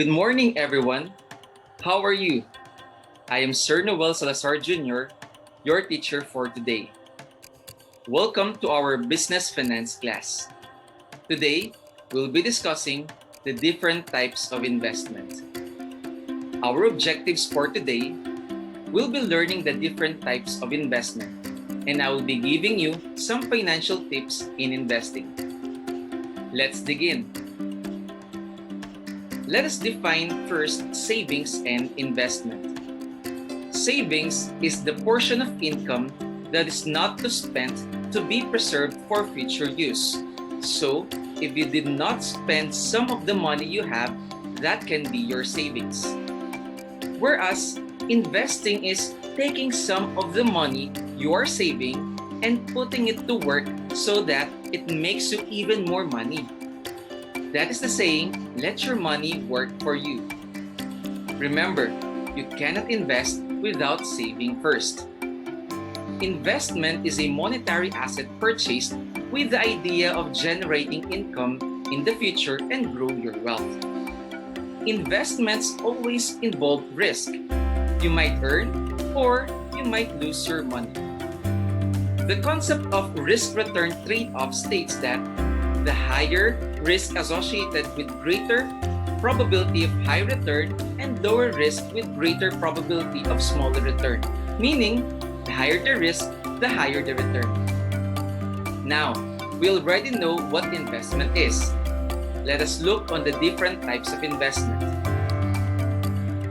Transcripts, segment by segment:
Good morning, everyone. How are you? I am Sir Noel Salazar Jr., your teacher for today. Welcome to our business finance class. Today, we'll be discussing the different types of investment. Our objectives for today, we'll be learning the different types of investment, and I will be giving you some financial tips in investing. Let's dig in. Let us define first savings and investment. Savings is the portion of income that is not to spend to be preserved for future use. So, if you did not spend some of the money you have, that can be your savings. Whereas, investing is taking some of the money you are saving and putting it to work so that it makes you even more money. That is the saying, let your money work for you. Remember, you cannot invest without saving first. Investment is a monetary asset purchased with the idea of generating income in the future and grow your wealth. Investments always involve risk. You might earn or you might lose your money. The concept of risk-return trade-off states that the higher risk associated with greater probability of high return and lower risk with greater probability of smaller return. Meaning, the higher the risk, the higher the return. Now, we already know what investment is. Let us look on the different types of investment.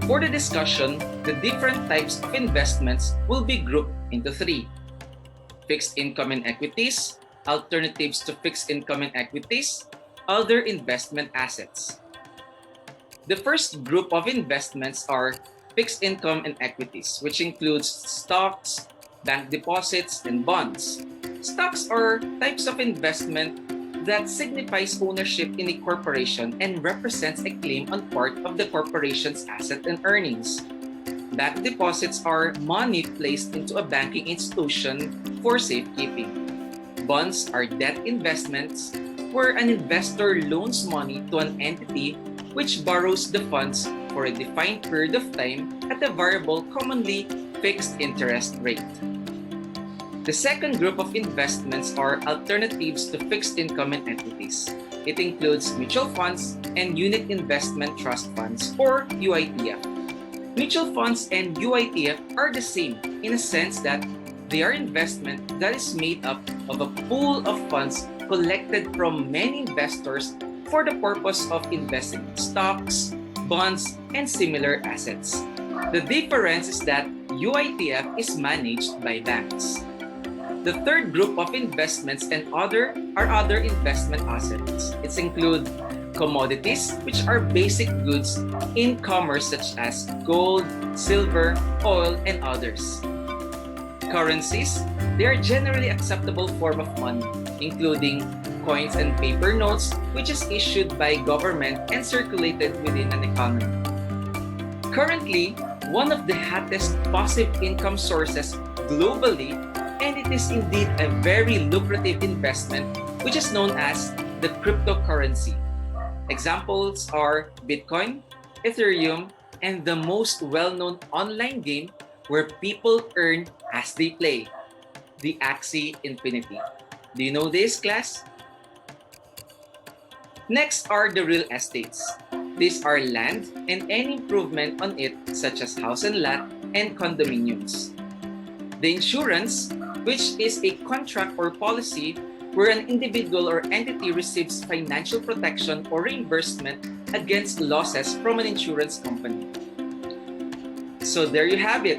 For the discussion, the different types of investments will be grouped into three: fixed income and equities, alternatives to fixed income and equities, other investment assets. The first group of investments are fixed income and equities, which includes stocks, bank deposits, and bonds. Stocks are types of investment that signifies ownership in a corporation and represents a claim on part of the corporation's asset and earnings. Bank deposits are money placed into a banking institution for safekeeping. Bonds are debt investments where an investor loans money to an entity which borrows the funds for a defined period of time at a variable, commonly fixed interest rate. The second group of investments are alternatives to fixed income and equities. It includes mutual funds and unit investment trust funds, or UITF. Mutual funds and UITF are the same in a sense that they are investment that is made up of a pool of funds collected from many investors for the purpose of investing in stocks, bonds, and similar assets. The difference is that UITF is managed by banks. The third group of investments and other investment assets. It includes commodities, which are basic goods in commerce such as gold, silver, oil, and others. Currencies, they are generally acceptable form of money, including coins and paper notes, which is issued by government and circulated within an economy. Currently, one of the hottest passive income sources globally, and it is indeed a very lucrative investment, which is known as the cryptocurrency. Examples are Bitcoin, Ethereum, and the most well-known online game where people earn as they play, the Axie Infinity. Do you know this, class? Next are the real estates. These are land and any improvement on it, such as house and lot and condominiums. The insurance, which is a contract or policy where an individual or entity receives financial protection or reimbursement against losses from an insurance company. So there you have it.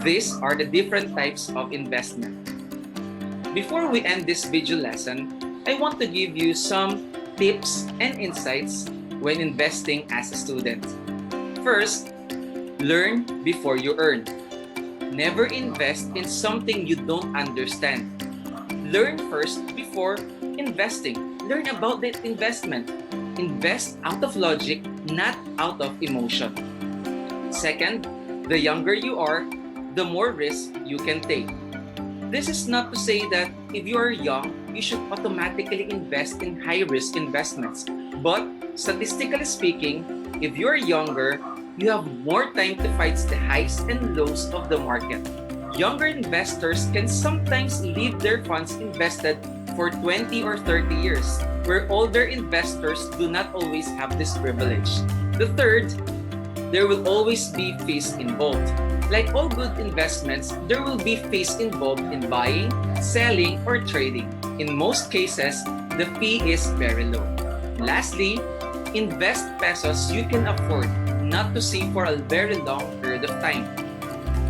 These are the different types of investment. Before we end this video lesson, I want to give you some tips and insights when investing as a student. First, learn before you earn. Never invest in something you don't understand. Learn first before investing. Learn about that investment. Invest out of logic, not out of emotion. Second, the younger you are, the more risk you can take. This is not to say that if you are young, you should automatically invest in high-risk investments. But statistically speaking, If you're younger, you have more time to fight the highs and lows of the market. Younger investors can sometimes leave their funds invested for 20 or 30 years, where older investors do not always have this privilege. The third, there will always be fees involved. Like all good investments, there will be fees involved in buying, selling, or trading. In most cases, the fee is very low. Lastly, invest pesos you can afford, not to save for a very long period of time.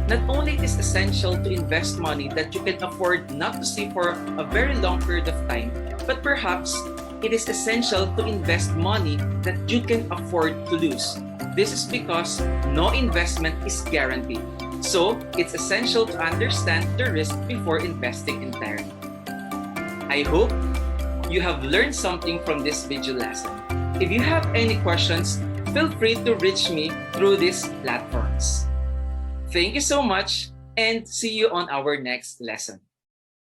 Not only it is essential to invest money that you can afford not to save for a very long period of time, but perhaps it is essential to invest money that you can afford to lose. This is because no investment is guaranteed. So, it's essential to understand the risk before investing entirely. I hope you have learned something from this video lesson. If you have any questions, feel free to reach me through these platforms. Thank you so much and see you on our next lesson.